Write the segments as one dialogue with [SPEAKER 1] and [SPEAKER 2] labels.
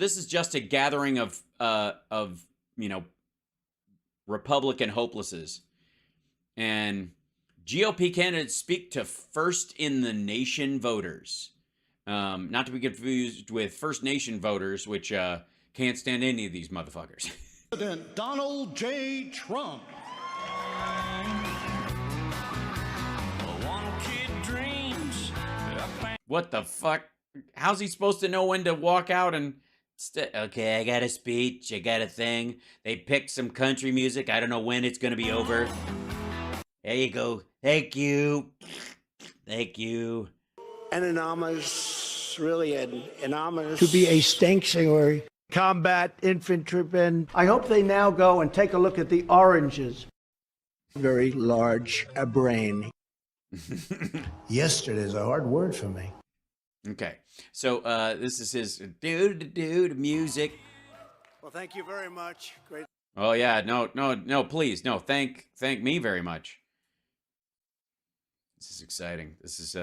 [SPEAKER 1] This is just a gathering of Republican hopelesses. And GOP candidates speak to first in the nation voters. Not to be confused with First Nation voters, which can't stand any of these motherfuckers.
[SPEAKER 2] President Donald J. Trump.
[SPEAKER 1] What the fuck? How's he supposed to know when to walk out and... Okay, I got a speech, I got a thing. They picked some country music. I don't know when it's going to be over. There you go. Thank you. Thank you.
[SPEAKER 3] An anonymous, really an anonymous.
[SPEAKER 4] To be a sanctuary. Combat infantrymen. I hope they now go and take a look at the oranges. Very large brain.
[SPEAKER 3] Yesterday's a hard word for me.
[SPEAKER 1] Okay, so this is his dude music.
[SPEAKER 3] Well, thank you very much. Great.
[SPEAKER 1] Oh yeah, no, please, no, thank me very much. This is exciting. This is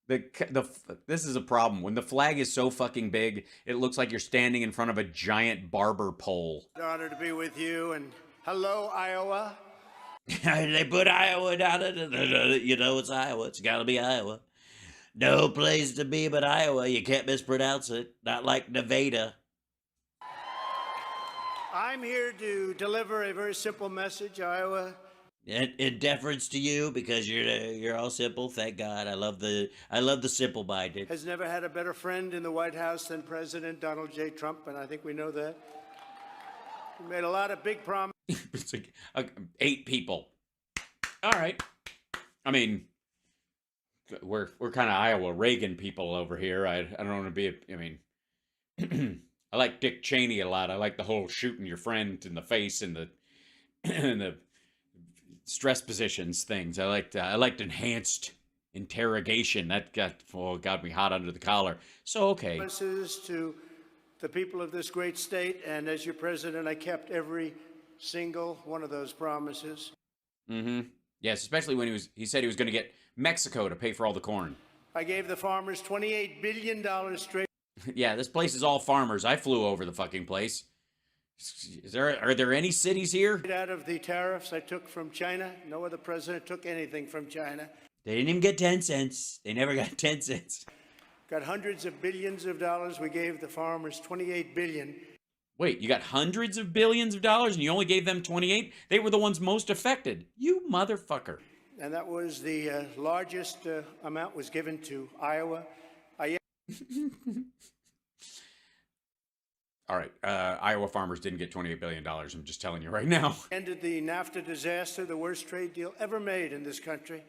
[SPEAKER 1] this is a problem. When the flag is so fucking big, it looks like you're standing in front of a giant barber pole.
[SPEAKER 3] Honor to be with you, and hello, Iowa.
[SPEAKER 1] They put Iowa down. You know it's Iowa. It's got to be Iowa. No place to be but Iowa. You can't mispronounce it. Not like Nevada.
[SPEAKER 3] I'm here to deliver a very simple message, Iowa.
[SPEAKER 1] In deference to you, because you're all simple. Thank God. I love the simple-minded.
[SPEAKER 3] Has never had a better friend in the White House than President Donald J. Trump, and I think we know that. He made a lot of big promises.
[SPEAKER 1] It's like 8 people. All right. I mean, we're kind of Iowa Reagan people over here. I don't want to be. I mean, I like Dick Cheney a lot. I like the whole shooting your friend in the face and the stress positions things. I liked enhanced interrogation. That got me hot under the collar. So okay.
[SPEAKER 3] Promises to the people of this great state, and as your president, I kept every single one of those promises.
[SPEAKER 1] Mm-hmm. Yes, especially when he said he was going to get Mexico to pay for all the corn.
[SPEAKER 3] I gave the farmers $28 billion straight.
[SPEAKER 1] Yeah, this place is all farmers. I flew over the fucking place. Are there any cities here?
[SPEAKER 3] Out of the tariffs I took from China. No other president took anything from China.
[SPEAKER 1] They didn't even get 10 cents. They never got 10 cents.
[SPEAKER 3] Got hundreds of billions of dollars. We gave the farmers $28 billion.
[SPEAKER 1] Wait, you got hundreds of billions of dollars and you only gave them 28? They were the ones most affected. You motherfucker.
[SPEAKER 3] And that was the largest amount was given to Iowa.
[SPEAKER 1] All right, Iowa farmers didn't get $28 billion. I'm just telling you right now.
[SPEAKER 3] Ended the NAFTA disaster, the worst trade deal ever made in this country.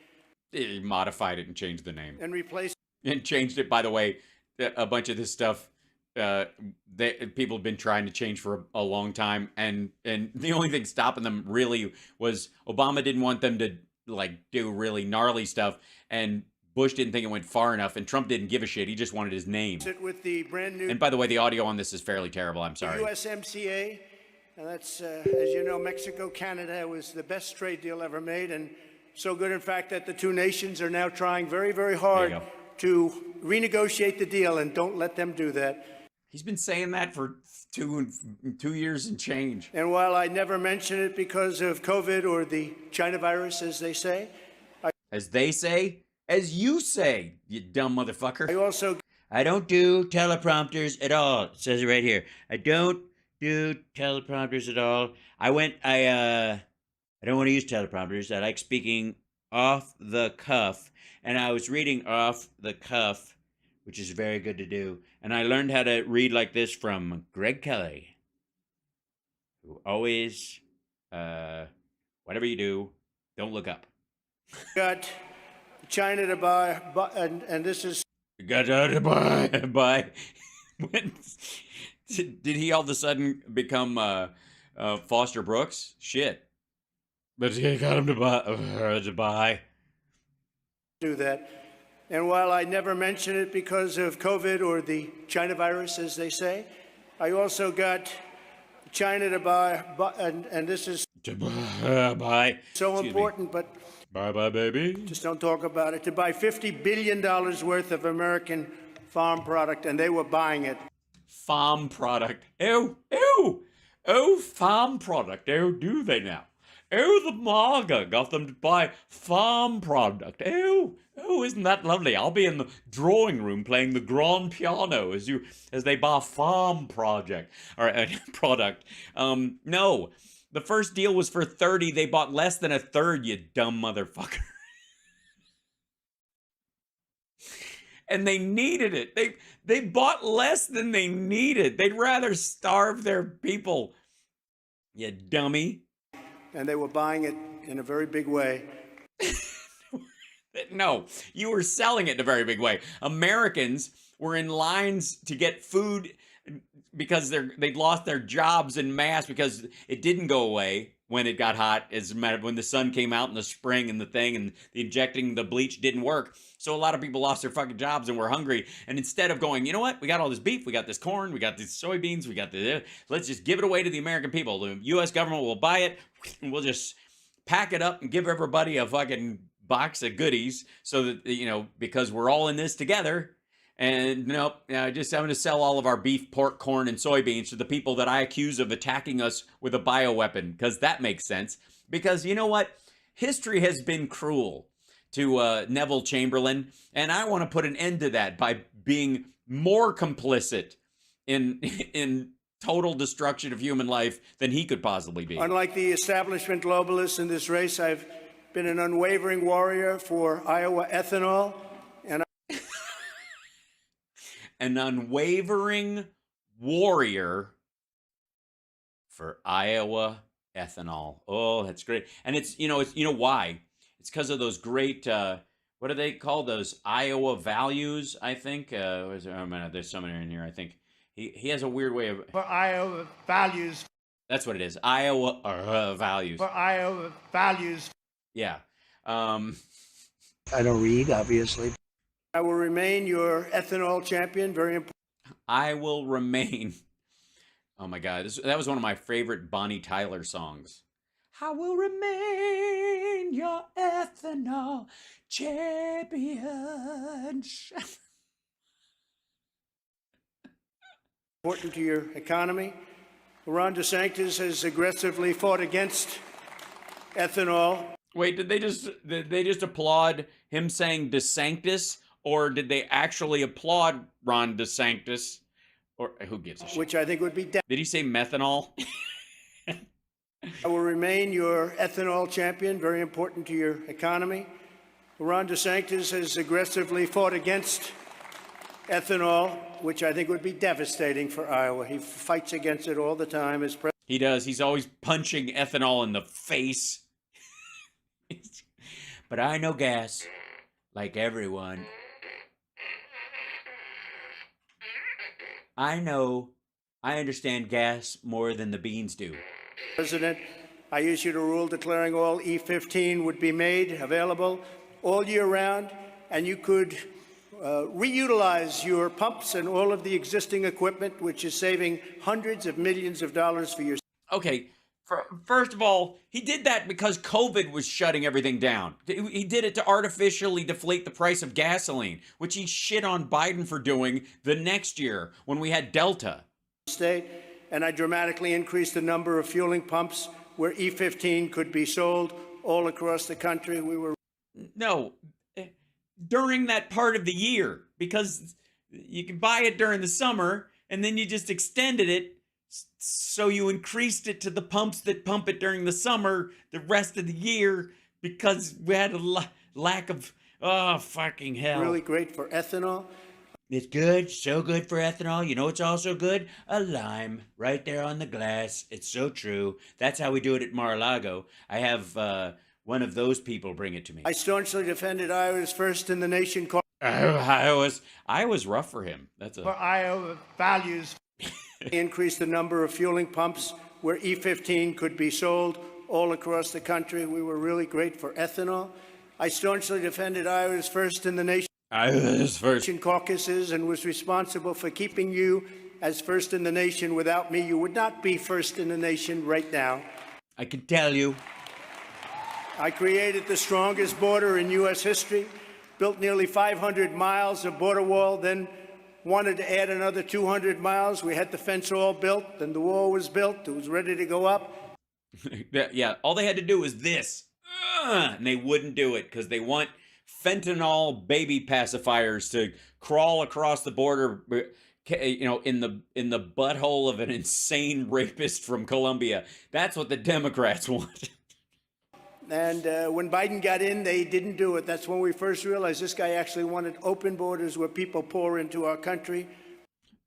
[SPEAKER 1] He modified it and changed the name.
[SPEAKER 3] And replaced.
[SPEAKER 1] And changed it, by the way, a bunch of this stuff people have been trying to change for a long time. And the only thing stopping them really was Obama didn't want them to do really gnarly stuff. And Bush didn't think it went far enough, and Trump didn't give a shit. He just wanted his name.
[SPEAKER 3] With the brand new.
[SPEAKER 1] And by the way, the audio on this is fairly terrible. I'm sorry.
[SPEAKER 3] USMCA, and that's, as you know, Mexico, Canada was the best trade deal ever made, and so good, in fact, that the two nations are now trying very, very hard to renegotiate the deal, and don't let them do that.
[SPEAKER 1] He's been saying that for two years and change.
[SPEAKER 3] And while I never mention it because of COVID or the China virus, as they say.
[SPEAKER 1] As they say? As you say, you dumb motherfucker.
[SPEAKER 3] I
[SPEAKER 1] don't do teleprompters at all. It says it right here. I don't do teleprompters at all. I don't want to use teleprompters. I like speaking off the cuff. And I was reading off the cuff, which is very good to do. And I learned how to read like this from Greg Kelly, who always, whatever you do, don't look up.
[SPEAKER 3] Got China to buy, and this is...
[SPEAKER 1] Got to buy. Did he all of a sudden become Foster Brooks? Shit. But he got him to buy.
[SPEAKER 3] Do that. And while I never mention it because of COVID or the China virus, as they say, I also got China to buy, and this is
[SPEAKER 1] to buy.
[SPEAKER 3] So important, but
[SPEAKER 1] bye, baby.
[SPEAKER 3] Just don't talk about it. To buy $50 billion worth of American farm product, and they were buying it.
[SPEAKER 1] Farm product. Oh, oh, oh, farm product. Oh, do they now? Oh, the MAGA got them to buy farm product. Oh, oh, isn't that lovely? I'll be in the drawing room playing the Groan piano as they buy farm product. No, the first deal was for 30. They bought less than a third. You dumb motherfucker. And they needed it. They bought less than they needed. They'd rather starve their people. You dummy.
[SPEAKER 3] And they were buying it in a very big way.
[SPEAKER 1] No, you were selling it in a very big way. Americans were in lines to get food because they'd lost their jobs en masse because it didn't go away when it got hot, as a matter of when the sun came out in the spring and the thing, and the injecting the bleach didn't work. So a lot of people lost their fucking jobs and were hungry. And instead of going, you know what? We got all this beef, we got this corn, we got these soybeans, we got the, let's just give it away to the American people. The U.S. government will buy it, and we'll just pack it up and give everybody a fucking box of goodies so that, you know, because we're all in this together. And nope, I'm going to sell all of our beef, pork, corn, and soybeans to the people that I accuse of attacking us with a bioweapon, because that makes sense. Because you know what? History has been cruel to Neville Chamberlain, and I want to put an end to that by being more complicit in total destruction of human life than he could possibly be.
[SPEAKER 3] Unlike the establishment globalists in this race, I've been an unwavering warrior for Iowa ethanol.
[SPEAKER 1] An unwavering warrior for Iowa ethanol. Oh, that's great. And it's, you know why? It's because of those great, what do they call those? Iowa values, I think. There's someone in here, I think. He has a weird way of...
[SPEAKER 4] For Iowa values.
[SPEAKER 1] That's what it is. Iowa values.
[SPEAKER 4] For Iowa values.
[SPEAKER 1] Yeah.
[SPEAKER 4] I don't read, obviously.
[SPEAKER 3] I will remain your ethanol champion. Very important.
[SPEAKER 1] I will remain. Oh my God, that was one of my favorite Bonnie Tyler songs. I will remain your ethanol champion.
[SPEAKER 3] Important to your economy. Ron DeSantis has aggressively fought against ethanol.
[SPEAKER 1] Wait, did they just applaud him saying DeSanctis? Or did they actually applaud Ron DeSantis? Or who gives a shit?
[SPEAKER 3] Which I think would be... Did
[SPEAKER 1] he say methanol?
[SPEAKER 3] I will remain your ethanol champion. Very important to your economy. Ron DeSantis has aggressively fought against ethanol, which I think would be devastating for Iowa. He fights against it all the time as president.
[SPEAKER 1] He does. He's always punching ethanol in the face. But I know gas, like everyone. I understand gas more than the beans do.
[SPEAKER 3] President, I issued a rule declaring all E15 would be made available all year round, and you could reutilize your pumps and all of the existing equipment, which is saving hundreds of millions of dollars for your...
[SPEAKER 1] Okay, first of all, he did that because COVID was shutting everything down. He did it to artificially deflate the price of gasoline, which he shit on Biden for doing the next year when we had Delta.
[SPEAKER 3] State, and I dramatically increased the number of fueling pumps where E15 could be sold all across the country.
[SPEAKER 1] No, during that part of the year, because you can buy it during the summer and then you just extended it. So you increased it to the pumps that pump it during the summer, the rest of the year, because we had a lack of, oh, fucking hell.
[SPEAKER 3] Really great for ethanol.
[SPEAKER 1] It's good, so good for ethanol. You know it's also good? A lime, right there on the glass. It's so true. That's how we do it at Mar-a-Lago. I have one of those people bring it to me.
[SPEAKER 3] I staunchly defended Iowa's first in the nation.
[SPEAKER 1] I was rough for him.
[SPEAKER 4] For Iowa values.
[SPEAKER 3] Increase the number of fueling pumps where E15 could be sold all across the country. We were really great for ethanol. I staunchly defended Iowa's first in the nation.
[SPEAKER 1] Iowa's first.
[SPEAKER 3] Caucuses and was responsible for keeping you as first in the nation. Without me, you would not be first in the nation right now.
[SPEAKER 1] I can tell you.
[SPEAKER 3] I created the strongest border in U.S. history, built nearly 500 miles of border wall, then wanted to add another 200 miles. We had the fence all built, and the wall was built. It was ready to go up.
[SPEAKER 1] Yeah, all they had to do was this. And they wouldn't do it because they want fentanyl baby pacifiers to crawl across the border, in the butthole of an insane rapist from Colombia. That's what the Democrats want.
[SPEAKER 3] And when Biden got in, they didn't do it. That's when we first realized this guy actually wanted open borders where people pour into our country.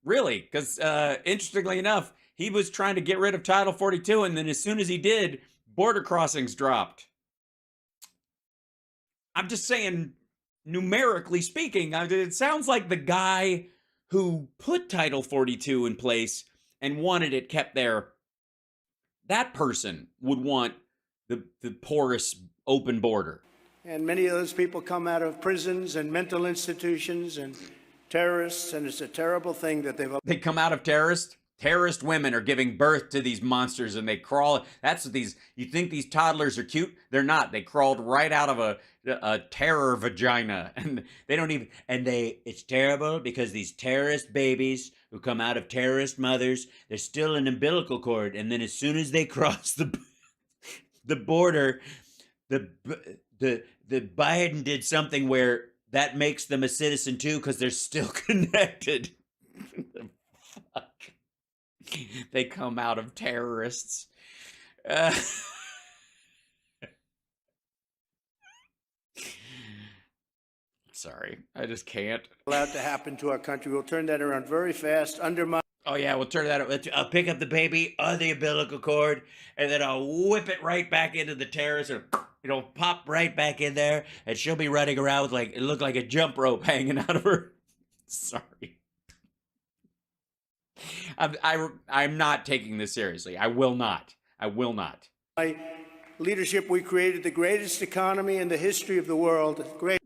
[SPEAKER 1] Really? Because interestingly enough, he was trying to get rid of Title 42, and then as soon as he did, border crossings dropped. I'm just saying, numerically speaking, it sounds like the guy who put Title 42 in place and wanted it kept there, that person would want the porous open border.
[SPEAKER 3] And many of those people come out of prisons and mental institutions and terrorists, and it's a terrible thing that
[SPEAKER 1] they come out of terrorists. Terrorist women are giving birth to these monsters, and they crawl. That's what these. You think these toddlers are cute? They're not. They crawled right out of a terror vagina, and they don't even. And it's terrible because these terrorist babies who come out of terrorist mothers, they're still an umbilical cord, and then as soon as they cross the border, the Biden did something where that makes them a citizen too because they're still connected. Fuck. They come out of terrorists. Sorry, I just can't.
[SPEAKER 3] Allowed to happen to our country. We'll turn that around very fast. Undermine.
[SPEAKER 1] Oh yeah, we'll turn that. I'll pick up the baby on the umbilical cord, and then I'll whip it right back into the terrorist, and it'll pop right back in there, and she'll be running around with it looked like a jump rope hanging out of her. Sorry. I'm not taking this seriously. I will not.
[SPEAKER 3] My leadership, we created the greatest economy in the history of the world. Great.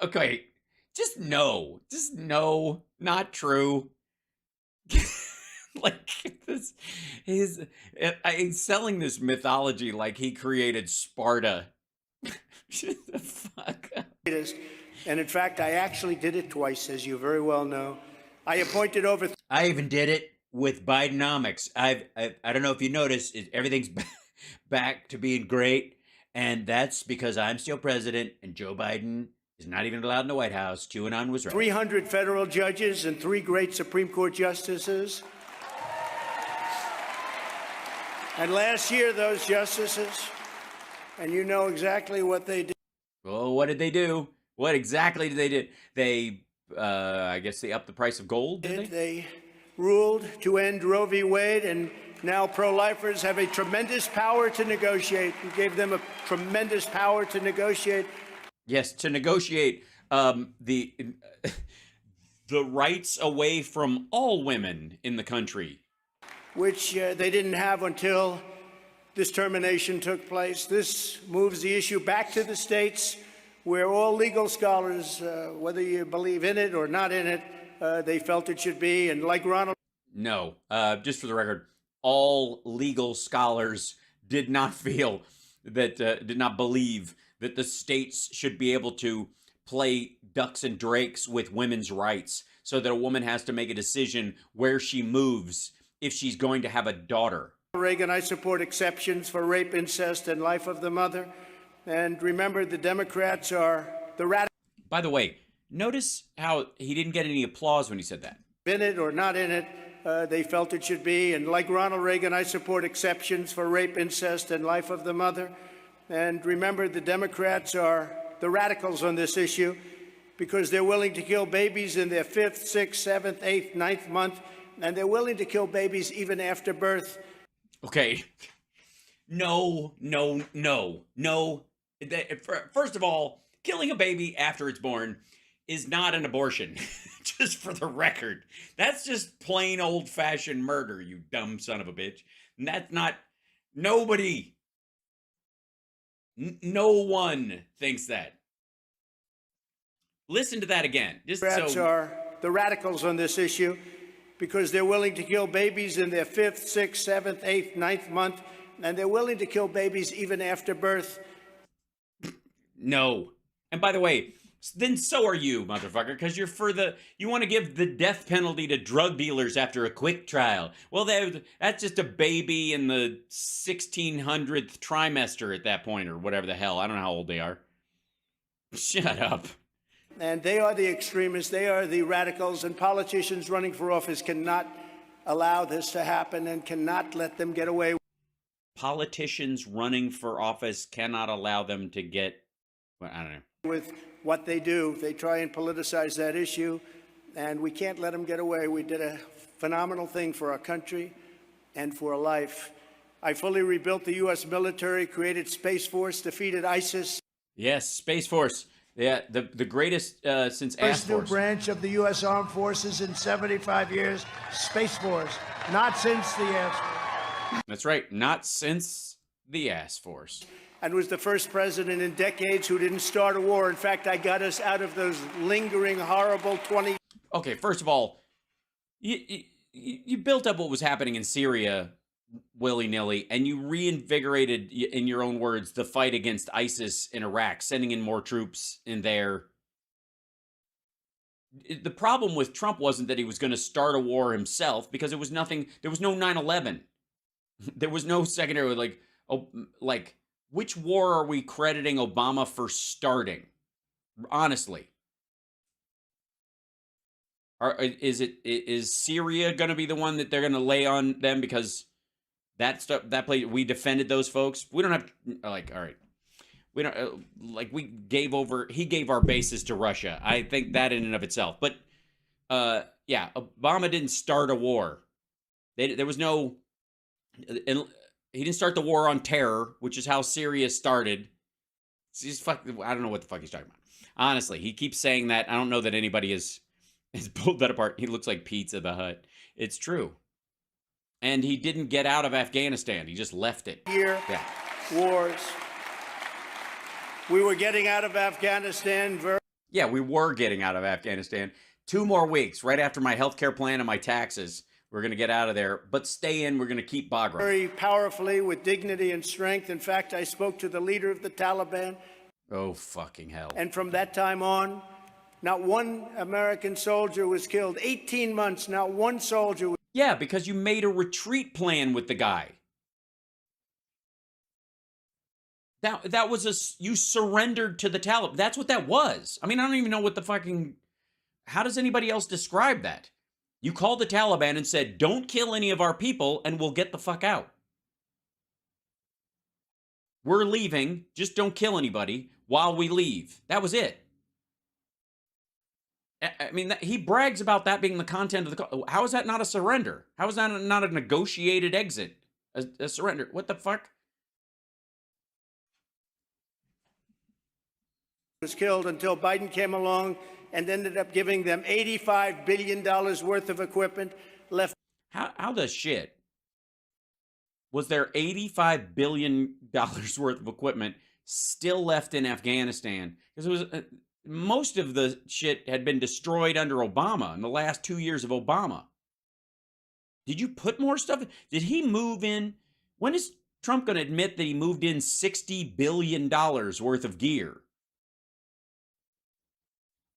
[SPEAKER 1] Okay, just no, not true. Like this, he's selling this mythology like he created Sparta. Shut the fuck up.
[SPEAKER 3] And in fact, I actually did it twice, as you very well know. I appointed over.
[SPEAKER 1] I even did it with Bidenomics. I don't know if you noticed, everything's back to being great, and that's because I'm still president, and Joe Biden is not even allowed in the White House. QAnon was right.
[SPEAKER 3] 300 federal judges and 3 great Supreme Court justices. And last year, those justices, and you know exactly what they did.
[SPEAKER 1] Well, what did they do? What exactly did they do? They, I guess they upped the price of gold, did they?
[SPEAKER 3] They ruled to end Roe v. Wade, and now pro-lifers have a tremendous power to negotiate. We gave them a tremendous power to negotiate.
[SPEAKER 1] Yes, to negotiate the rights away from all women in the country.
[SPEAKER 3] Which they didn't have until this termination took place. This moves the issue back to the states where all legal scholars, whether you believe in it or not in it, they felt it should be. And like Ronald...
[SPEAKER 1] No, just for the record, all legal scholars did not feel that, did not believe that the states should be able to play ducks and drakes with women's rights so that a woman has to make a decision where she moves if she's going to have a daughter.
[SPEAKER 3] Reagan, I support exceptions for rape, incest, and life of the mother. And remember, the Democrats are the radical.
[SPEAKER 1] By the way, notice how he didn't get any applause when he said that.
[SPEAKER 3] In it or not in it, they felt it should be. And like Ronald Reagan, I support exceptions for rape, incest, and life of the mother. And remember, the Democrats are the radicals on this issue because they're willing to kill babies in their 5th, 6th, 7th, 8th, 9th month, and they're willing to kill babies even after birth.
[SPEAKER 1] Okay. No. First of all, killing a baby after it's born is not an abortion, just for the record. That's just plain old-fashioned murder, you dumb son of a bitch. And that's not... Nobody... No one thinks that. Listen to that again.
[SPEAKER 3] Democrats are the radicals on this issue because they're willing to kill babies in their 5th, 6th, 7th, 8th, 9th month, and they're willing to kill babies even after birth.
[SPEAKER 1] No. And by the way, Then so are you, motherfucker, because you want to give the death penalty to drug dealers after a quick trial. Well, that's just a baby in the 1600th trimester at that point, or whatever the hell. I don't know how old they are. Shut up.
[SPEAKER 3] And they are the extremists, they are the radicals, and politicians running for office cannot allow this to happen and cannot let them get away.
[SPEAKER 1] Politicians running for office cannot allow them to get, well, I don't know,
[SPEAKER 3] with what they do. They try and politicize that issue, and we can't let them get away. We did a phenomenal thing for our country and for life. I fully rebuilt the U.S. military, created Space Force, defeated ISIS.
[SPEAKER 1] Yes, Space Force. Yeah, the greatest since Ass
[SPEAKER 4] First new
[SPEAKER 1] Force.
[SPEAKER 4] branch of the U.S. Armed Forces in 75 years, Space Force. Not since the Air Force.
[SPEAKER 1] That's right, not since the Ass Force.
[SPEAKER 3] And was the first president in decades who didn't start a war. In fact, I got us out of those lingering, horrible 20...
[SPEAKER 1] Okay, first of all, you built up what was happening in Syria willy-nilly, and you reinvigorated, in your own words, the fight against ISIS in Iraq, sending in more troops in there. The problem with Trump wasn't that he was going to start a war himself, because there was no 9/11. There was no secondary, like, which war are we crediting Obama for starting? Honestly. Is Syria going to be the one that they're going to lay on them because that place, we defended those folks? We don't have, like, all right. We don't, like, he gave our bases to Russia. I think that in and of itself. But, yeah, Obama didn't start a war. There was no, and he didn't start the war on terror, which is how Syria started. I don't know what the fuck he's talking about. Honestly, he keeps saying that. I don't know that anybody has pulled that apart. He looks like Pizza the Hut. It's true. And he didn't get out of Afghanistan. He just left it.
[SPEAKER 3] Yeah. Wars. We were getting out of Afghanistan
[SPEAKER 1] Yeah, we were getting out of Afghanistan. 2 more weeks, right after my health care plan and my taxes. We're going to get out of there, but stay in. We're going to keep Bagram.
[SPEAKER 3] Very powerfully, with dignity and strength. In fact, I spoke to the leader of the Taliban.
[SPEAKER 1] Oh, fucking hell.
[SPEAKER 3] And from that time on, not one American soldier was killed. 18 months, not one soldier was...
[SPEAKER 1] Yeah, because you made a retreat plan with the guy. That was you surrendered to the Taliban. That's what that was. I mean, I don't even know what the fucking... How does anybody else describe that? You called the Taliban and said, don't kill any of our people and we'll get the fuck out. We're leaving. Just don't kill anybody while we leave. That was it. I mean, he brags about that being the content of the... How is that not a surrender? How is that not a negotiated exit? A surrender? What the fuck?
[SPEAKER 3] Was killed until Biden came along and ended up giving them $85 billion worth of equipment left.
[SPEAKER 1] How the shit was there $85 billion worth of equipment still left in Afghanistan? Because it was most of the shit had been destroyed under Obama in the last 2 years of Obama. Did you put more stuff? Did he move in? When is Trump going to admit that he moved in $60 billion worth of gear?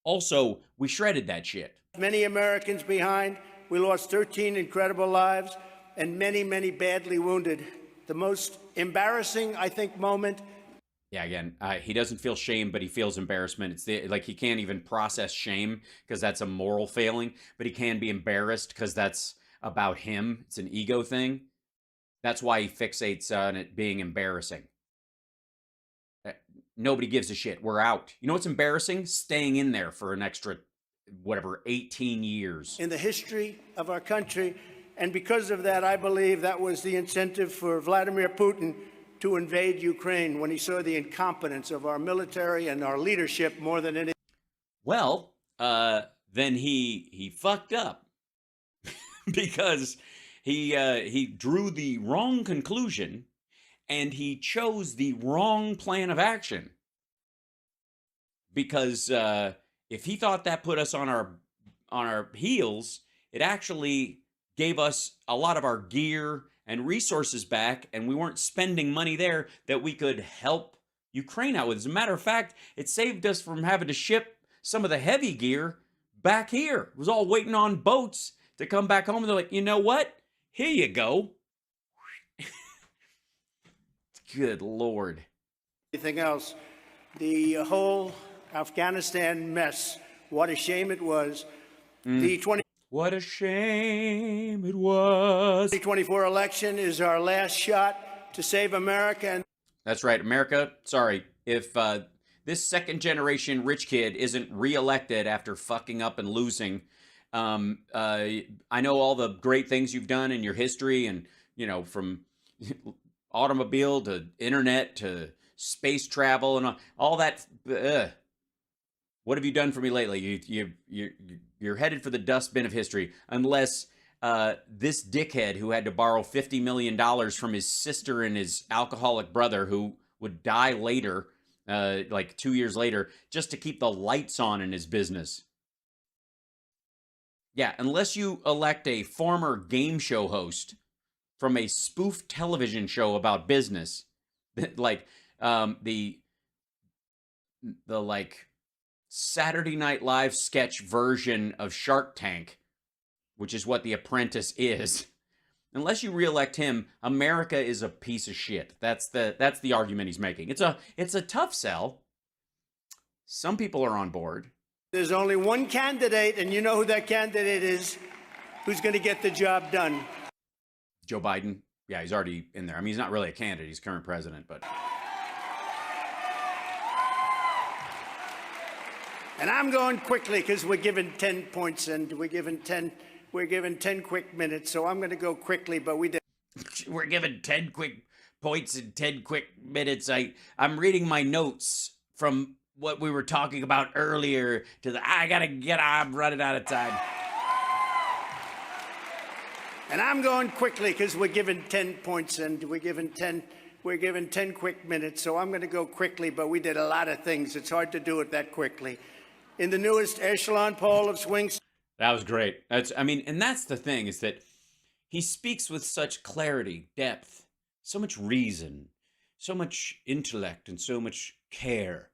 [SPEAKER 1] Also, we shredded that shit.
[SPEAKER 3] Many Americans behind. We lost 13 incredible lives and many, many badly wounded. The most embarrassing, I think, moment.
[SPEAKER 1] Yeah, again, he doesn't feel shame, but he feels embarrassment. It's like he can't even process shame because that's a moral failing, but he can be embarrassed because that's about him. It's an ego thing. That's why he fixates on it being embarrassing. Nobody gives a shit. We're out. You know what's embarrassing? Staying in there for an extra, 18 years.
[SPEAKER 3] In the history of our country. And because of that, I believe that was the incentive for Vladimir Putin to invade Ukraine when he saw the incompetence of our military and our leadership more than anything.
[SPEAKER 1] Well, then he fucked up because he drew the wrong conclusion. And he chose the wrong plan of action. Because if he thought that put us on our heels, it actually gave us a lot of our gear and resources back, and we weren't spending money there that we could help Ukraine out with. As a matter of fact, it saved us from having to ship
[SPEAKER 5] some of the heavy gear back here. It was all waiting on boats to come back home. And they're like, you know what? Here you go. Good Lord.
[SPEAKER 3] Anything else. The whole Afghanistan mess, what a shame it was.
[SPEAKER 5] What a shame it was.
[SPEAKER 3] 2024 election is our last shot to save America. And
[SPEAKER 5] that's right, America. Sorry, if this second generation rich kid isn't reelected after fucking up and losing, I know all the great things you've done in your history, and you know, from automobile to internet to space travel and all that. What have you done for me lately? You're headed for the dustbin of history, unless this dickhead who had to borrow $50 million from his sister and his alcoholic brother, who would die later, like 2 years later, just to keep the lights on in his business. Yeah, unless you elect a former game show host from a spoof television show about business, like the like Saturday Night Live sketch version of Shark Tank, which is what The Apprentice is. Unless you reelect him, America is a piece of shit. That's the argument he's making. It's a tough sell. Some people are on board.
[SPEAKER 3] There's only one candidate, and you know who that candidate is, who's going to get the job done.
[SPEAKER 5] Joe Biden. Yeah, he's already in there. I mean, he's not really a candidate. He's current president, but...
[SPEAKER 3] And I'm going quickly because we're given 10 points and we're given 10 quick minutes. So I'm going to go quickly, but
[SPEAKER 5] we're given 10 quick points and 10 quick minutes. I'm reading my notes from what we were talking about earlier I'm running out of time.
[SPEAKER 3] And I'm going quickly because we're given 10 points and we're given 10 quick minutes. So I'm going to go quickly, but we did a lot of things. It's hard to do it that quickly. In the newest echelon poll of swing.
[SPEAKER 5] That was great. And that's the thing, is that he speaks with such clarity, depth, so much reason, so much intellect, and so much care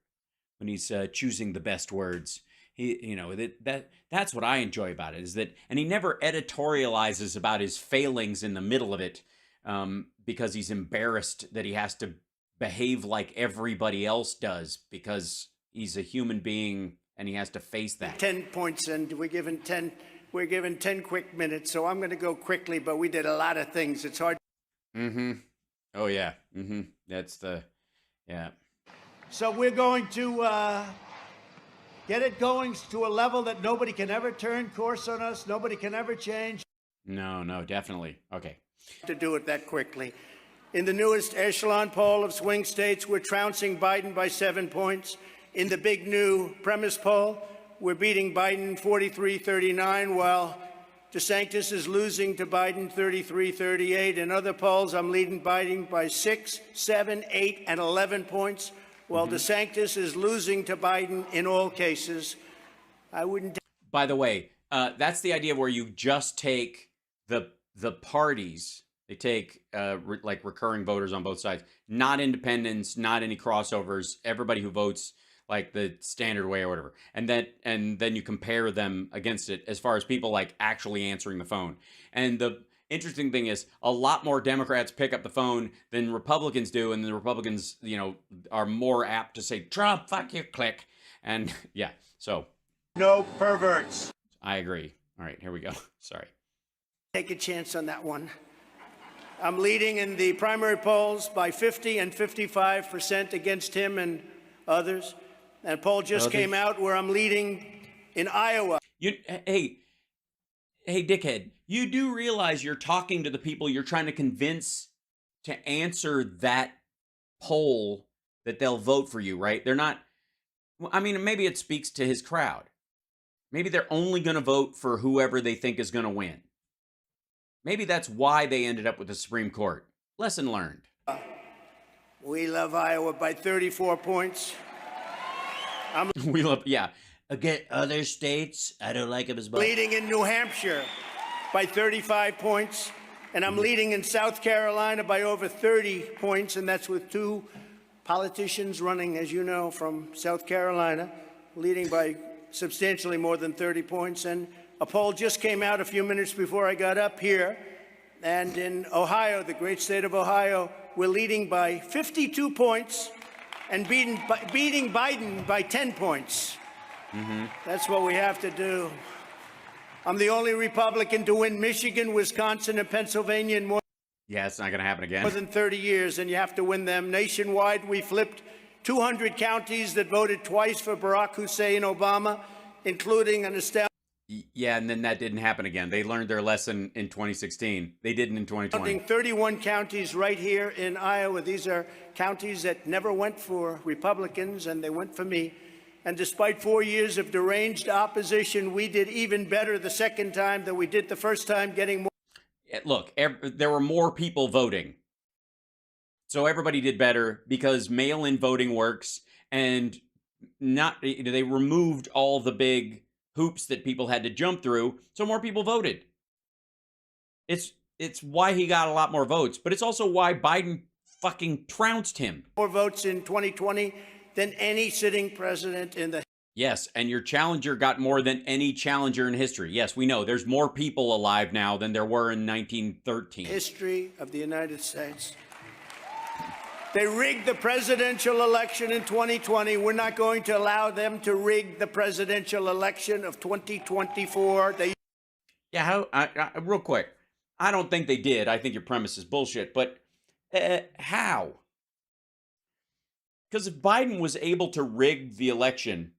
[SPEAKER 5] when he's choosing the best words. That's what I enjoy about it, is that, and he never editorializes about his failings in the middle of it, because he's embarrassed that he has to behave like everybody else does, because he's a human being and he has to face that.
[SPEAKER 3] 10 points and we're given 10 quick minutes. So I'm going to go quickly, but we did a lot of things. It's hard.
[SPEAKER 5] Oh yeah. That's yeah.
[SPEAKER 4] So we're going to get it going to a level that nobody can ever turn course on us. Nobody can ever change.
[SPEAKER 5] No, definitely. Okay.
[SPEAKER 3] To do it that quickly. In the newest echelon poll of swing states, we're trouncing Biden by 7 points. In the big new premise poll, we're beating Biden 43-39, while DeSantis is losing to Biden 33-38. In other polls, I'm leading Biden by 6, 7, 8, and 11 points, while DeSantis is losing to Biden in all cases. I wouldn't...
[SPEAKER 5] By the way, that's the idea where you just take the parties. They take like recurring voters on both sides, not independents, not any crossovers, everybody who votes like the standard way or whatever. And then you compare them against it as far as people like actually answering the phone. And the interesting thing is, a lot more Democrats pick up the phone than Republicans do. And the Republicans, are more apt to say, Trump, fuck you, click. And yeah, so.
[SPEAKER 4] No perverts.
[SPEAKER 5] I agree. All right, here we go. Sorry.
[SPEAKER 3] Take a chance on that one. I'm leading in the primary polls by 50 and 55% against him and others. And a poll just came out where I'm leading in Iowa.
[SPEAKER 5] Hey, dickhead, you do realize you're talking to the people you're trying to convince to answer that poll that they'll vote for you, right? They're not, I mean, maybe it speaks to his crowd. Maybe they're only going to vote for whoever they think is going to win. Maybe that's why they ended up with the Supreme Court. Lesson learned.
[SPEAKER 3] We love Iowa by 34 points.
[SPEAKER 5] We love, yeah.
[SPEAKER 1] Again, other states, I don't like them as much.
[SPEAKER 3] Leading in New Hampshire by 35 points. And I'm leading in South Carolina by over 30 points. And that's with two politicians running, as you know, from South Carolina, leading by substantially more than 30 points. And a poll just came out a few minutes before I got up here. And in Ohio, the great state of Ohio, we're leading by 52 points and beating Biden by 10 points. That's what we have to do. I'm the only Republican to win Michigan, Wisconsin, and Pennsylvania in more
[SPEAKER 5] Yeah, it's not going to happen again.
[SPEAKER 3] than 30 years, and you have to win them. Nationwide, we flipped 200 counties that voted twice for Barack Hussein Obama, including an established
[SPEAKER 5] Yeah, and then that didn't happen again. They learned their lesson in 2016. They didn't in 2020.
[SPEAKER 3] 31 counties right here in Iowa. These are counties that never went for Republicans, and they went for me. And despite 4 years of deranged opposition, we did even better the second time than we did the first time, getting more.
[SPEAKER 5] Look, there were more people voting. So everybody did better because mail-in voting works, and they removed all the big hoops that people had to jump through, so more people voted. It's why he got a lot more votes, but it's also why Biden fucking trounced him.
[SPEAKER 3] More votes in 2020 than any sitting president in the
[SPEAKER 5] Yes, and your challenger got more than any challenger in history. Yes, we know. There's more people alive now than there were in 1913.
[SPEAKER 3] history of the United States. They rigged the presidential election in 2020. We're not going to allow them to rig the presidential election of 2024.
[SPEAKER 5] Yeah, real quick. I don't think they did. I think your premise is bullshit, but how? Because if Biden was able to rig the election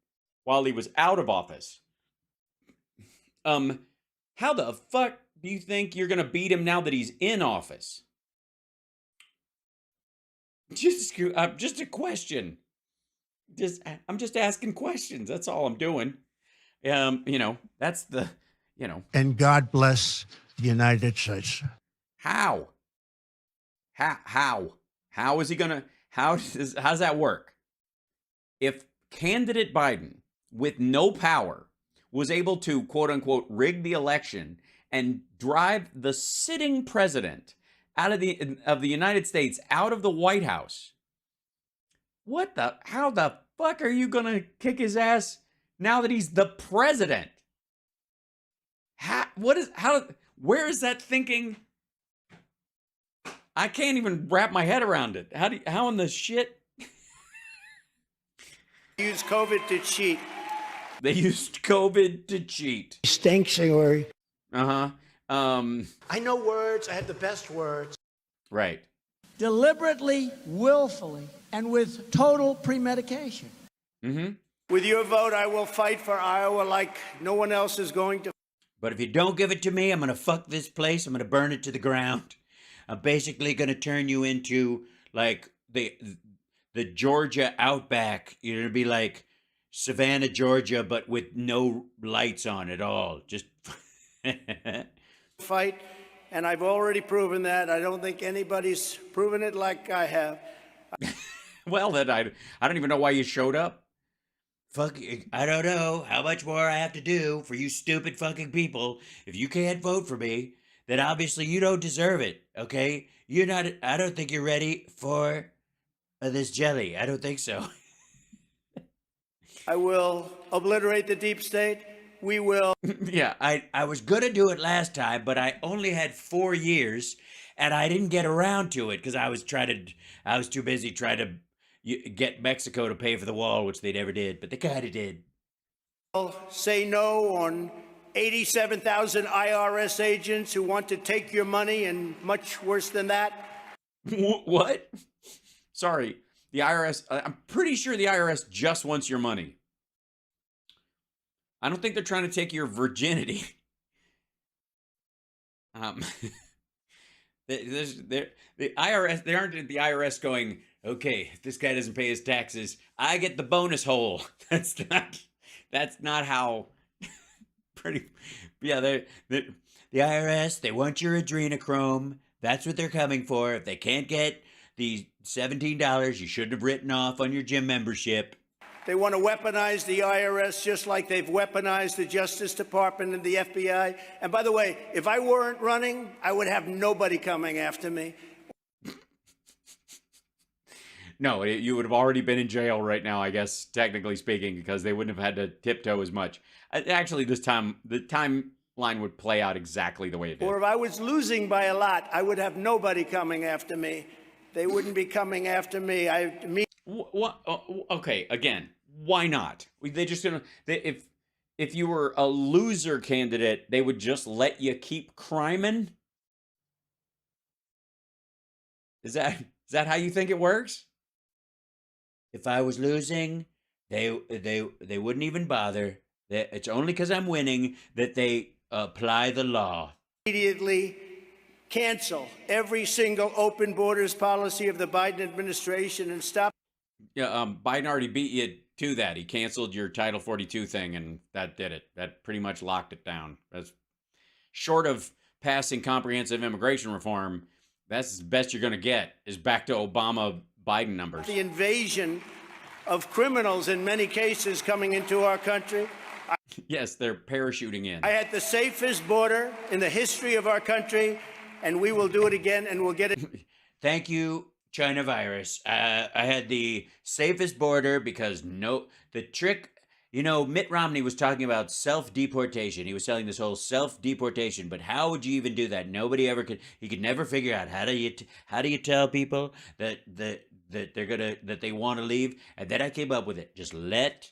[SPEAKER 5] while he was out of office, how the fuck do you think you're going to beat him now that he's in office? Just a question. I'm just asking questions. That's all I'm doing. That's the,
[SPEAKER 4] And God bless the United States.
[SPEAKER 5] How is he gonna? How's that work? If candidate Biden with no power was able to quote unquote rig the election and drive the sitting president out of the United States out of the White House, how the fuck are you gonna kick his ass now that he's the president? Where is that thinking? I can't even wrap my head around it. How in the shit?
[SPEAKER 3] Use COVID to cheat.
[SPEAKER 5] They used COVID to cheat.
[SPEAKER 4] Stinks, Hillary.
[SPEAKER 5] I
[SPEAKER 4] know words. I have the best words.
[SPEAKER 5] Right.
[SPEAKER 6] Deliberately, willfully, and with total premeditation.
[SPEAKER 3] With your vote, I will fight for Iowa like no one else is going to.
[SPEAKER 1] But if you don't give it to me, I'm going to fuck this place. I'm going to burn it to the ground. I'm basically going to turn you into like the Georgia outback. You're going to be like Savannah, Georgia, but with no lights on at all. Just
[SPEAKER 3] fight, and I've already proven that. I don't think anybody's proven it like I have.
[SPEAKER 5] Well, then I don't even know why you showed up.
[SPEAKER 1] fuck, I don't know how much more I have to do for you stupid fucking people. If you can't vote for me, then obviously you don't deserve it, okay? I don't think you're ready for this jelly. I don't think so.
[SPEAKER 3] I will obliterate the deep state. We will.
[SPEAKER 1] Yeah, I was going to do it last time, but I only had 4 years, and I didn't get around to it because I was too busy trying to get Mexico to pay for the wall, which they never did, but they kind of did.
[SPEAKER 3] Say no on 87,000 IRS agents who want to take your money, and much worse than that.
[SPEAKER 5] What? Sorry, the IRS, I'm pretty sure the IRS just wants your money. I don't think they're trying to take your virginity. The IRS, they aren't at the IRS going, okay, if this guy doesn't pay his taxes, I get the bonus hole. That's not how. The
[SPEAKER 1] IRS, they want your adrenochrome. That's what they're coming for. If they can't get the $17 you shouldn't have written off on your gym membership.
[SPEAKER 3] They want to weaponize the IRS just like they've weaponized the Justice Department and the FBI. And by the way, if I weren't running, I would have nobody coming after me.
[SPEAKER 5] No, you would have already been in jail right now, I guess, technically speaking, because they wouldn't have had to tiptoe as much. Actually, this time, the timeline would play out exactly the way it did.
[SPEAKER 3] Or if I was losing by a lot, I would have nobody coming after me. They wouldn't be coming after me.
[SPEAKER 5] What? Okay, again, why not? They just gonna if you were a loser candidate, they would just let you keep criming. Is that how you think it works?
[SPEAKER 1] If I was losing, they wouldn't even bother. It's only because I'm winning that they apply the law.
[SPEAKER 3] Immediately cancel every single open borders policy of the Biden administration and stop.
[SPEAKER 5] Yeah, Biden already beat you to that. He canceled your Title 42 thing, and that did it. That pretty much locked it down. That's short of passing comprehensive immigration reform. That's the best you're going to get is back to Obama Biden numbers.
[SPEAKER 3] The invasion of criminals in many cases coming into our country.
[SPEAKER 5] Yes, they're parachuting in.
[SPEAKER 3] I had the safest border in the history of our country, and we will do it again, and we'll get it.
[SPEAKER 1] Thank you, China virus. I had the safest border because the trick, Mitt Romney was talking about self-deportation. He was selling this whole self-deportation, but how would you even do that? Nobody ever could. He could never figure out how do you tell people that they want to leave? And then I came up with it. Just let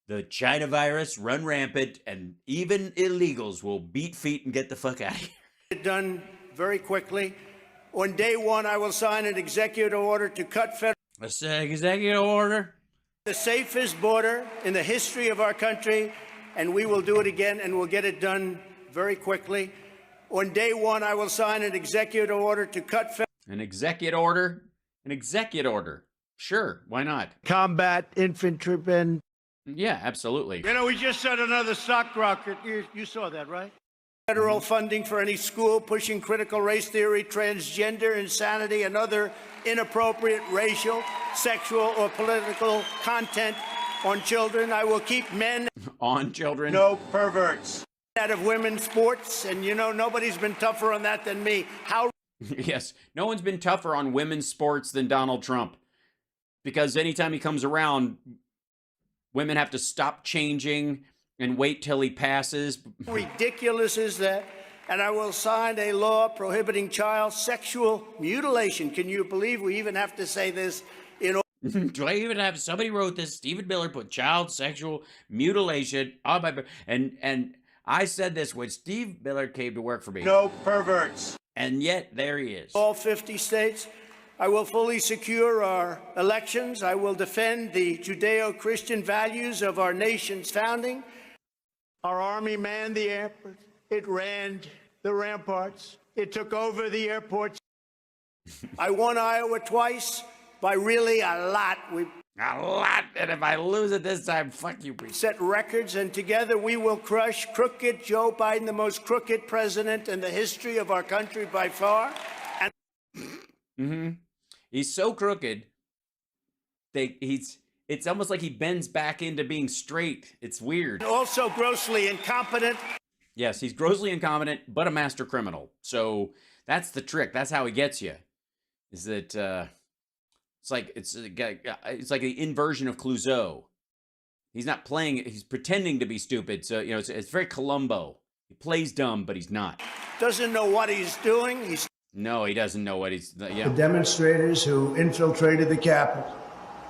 [SPEAKER 1] the China virus run rampant, and even illegals will beat feet and get the fuck out of here.
[SPEAKER 3] Done very quickly. On day one, I will sign an executive order to cut federal.
[SPEAKER 1] Executive order.
[SPEAKER 3] The safest border in the history of our country, and we will do it again, and we'll get it done very quickly. On day one, I will sign an executive order to cut federal.
[SPEAKER 5] An executive order? An executive order. Sure, why not?
[SPEAKER 4] Combat infantrymen.
[SPEAKER 5] Yeah, absolutely.
[SPEAKER 3] We just set another stock rocket. You saw that, right? Federal funding for any school pushing critical race theory, transgender insanity, and other inappropriate racial, sexual, or political content on children. I will keep men
[SPEAKER 5] on children.
[SPEAKER 3] No perverts out of women's sports, and nobody's been tougher on that than me.
[SPEAKER 5] Yes, no one's been tougher on women's sports than Donald Trump, because anytime he comes around, women have to stop changing and wait till he passes.
[SPEAKER 3] Ridiculous is that? And I will sign a law prohibiting child sexual mutilation. Can you believe we even have to say this?
[SPEAKER 1] Do I even have somebody wrote this? Stephen Miller put child sexual mutilation on my and I said this when Steve Miller came to work for me.
[SPEAKER 3] No perverts.
[SPEAKER 1] And yet there he is.
[SPEAKER 3] All 50 states. I will fully secure our elections. I will defend the Judeo-Christian values of our nation's founding. Our Army manned the airport. It ran the ramparts. It took over the airports. I won Iowa twice by really a lot.
[SPEAKER 1] A lot. And if I lose it this time, fuck you, please.
[SPEAKER 3] Set records, and together we will crush crooked Joe Biden, the most crooked president in the history of our country by far.
[SPEAKER 5] He's so crooked. It's almost like he bends back into being straight. It's weird.
[SPEAKER 3] Also grossly incompetent.
[SPEAKER 5] Yes, he's grossly incompetent, but a master criminal. So that's the trick. That's how he gets you. Is that it's like the inversion of Clouseau. He's not playing it. He's pretending to be stupid. So it's very Columbo. He plays dumb, but he's not.
[SPEAKER 3] Doesn't know what he's doing.
[SPEAKER 5] No, he doesn't know what he's. Yeah.
[SPEAKER 4] The demonstrators who infiltrated the Capitol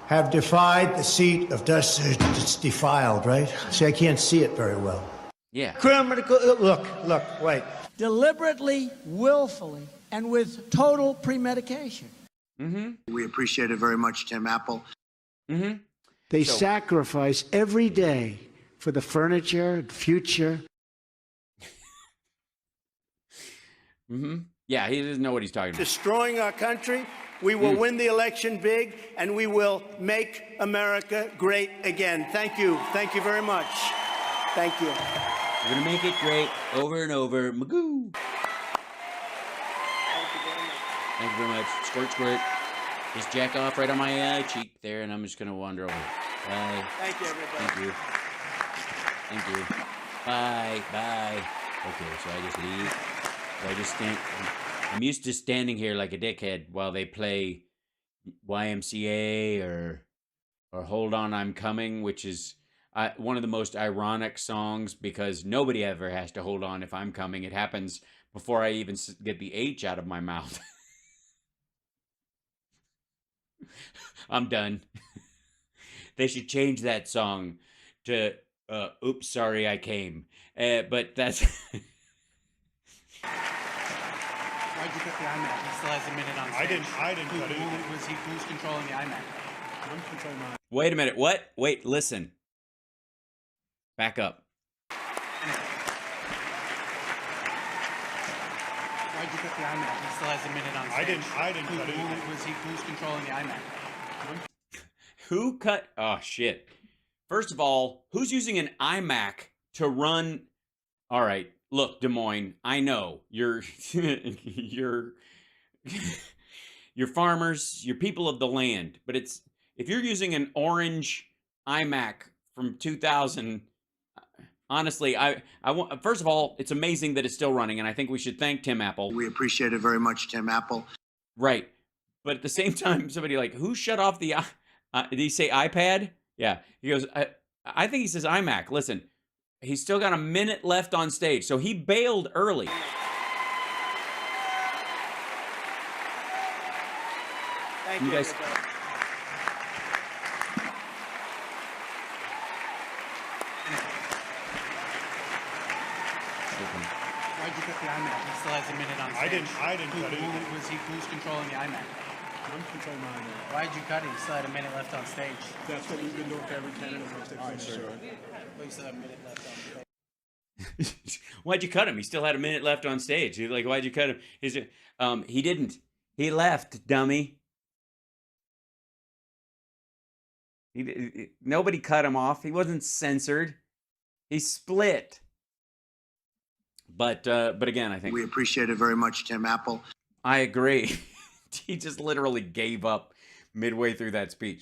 [SPEAKER 4] have defied the seat of dust. It's defiled, right? See, I can't see it very well.
[SPEAKER 5] Yeah.
[SPEAKER 4] Criminal. Look, wait.
[SPEAKER 6] Deliberately, willfully, and with total premedication.
[SPEAKER 3] We appreciate it very much, Tim Apple.
[SPEAKER 4] They sacrifice every day for the furniture and future.
[SPEAKER 5] Yeah, he doesn't know what he's talking about.
[SPEAKER 3] Destroying our country. We will win the election big, and we will make America great again. Thank you. Thank you very much. Thank you.
[SPEAKER 1] We're going to make it great over and over. Magoo. Thank you very much. Squirt, squirt. Just jack off right on my cheek there, and I'm just going to wander over. Bye.
[SPEAKER 3] Thank you, everybody.
[SPEAKER 1] Thank you. Thank you. Bye. Bye. Okay, so I just leave. So I just stand. I'm used to standing here like a dickhead while they play YMCA or Hold On I'm Coming, which is one of the most ironic songs because nobody ever has to hold on if I'm coming. It happens before I even get the H out of my mouth. I'm done. They should change that song to Oops, Sorry I Came. But that's...
[SPEAKER 7] Why'd you cut the iMac? He still has a minute on stage.
[SPEAKER 2] I didn't cut it.
[SPEAKER 7] Who's controlling the iMac?
[SPEAKER 2] I'm controlling mine.
[SPEAKER 1] Wait a minute. What? Wait, listen. Back up.
[SPEAKER 7] Why'd you cut the iMac? He still has a minute on stage.
[SPEAKER 2] I didn't cut it.
[SPEAKER 7] Who's controlling the iMac?
[SPEAKER 1] Who cut? Oh, shit. First of all, who's using an iMac to run? All right. Look, Des Moines, I know you're you're farmers, you're people of the land, but if you're using an orange iMac from 2000, honestly, I want, first of all, it's amazing that it's still running, and I think we should thank Tim Apple.
[SPEAKER 4] We appreciate it very much, Tim Apple.
[SPEAKER 1] Right. But at the same time, somebody like, who shut off the, did he say iPad? Yeah. He goes, I think he says iMac. Listen, he's still got a minute left on stage, so he bailed early.
[SPEAKER 3] Thank
[SPEAKER 1] You
[SPEAKER 3] you.
[SPEAKER 1] guys-
[SPEAKER 3] everybody.
[SPEAKER 7] Why'd you cut the iMac? He still has a minute on stage.
[SPEAKER 2] I didn't cut it.
[SPEAKER 7] Who's controlling the iMac?
[SPEAKER 2] I'm controlling mine.
[SPEAKER 7] Why'd you cut it? You still had a minute left on stage.
[SPEAKER 2] That's what we've been doing for every candidate.
[SPEAKER 7] But you still have a minute left on stage.
[SPEAKER 1] Why'd you cut him? He still had a minute left on stage. He's like, why'd you cut him? He didn't. He left, dummy. Nobody cut him off. He wasn't censored. He split. But again, I think
[SPEAKER 4] We appreciate it very much, Tim Apple.
[SPEAKER 1] I agree. He just literally gave up midway through that speech.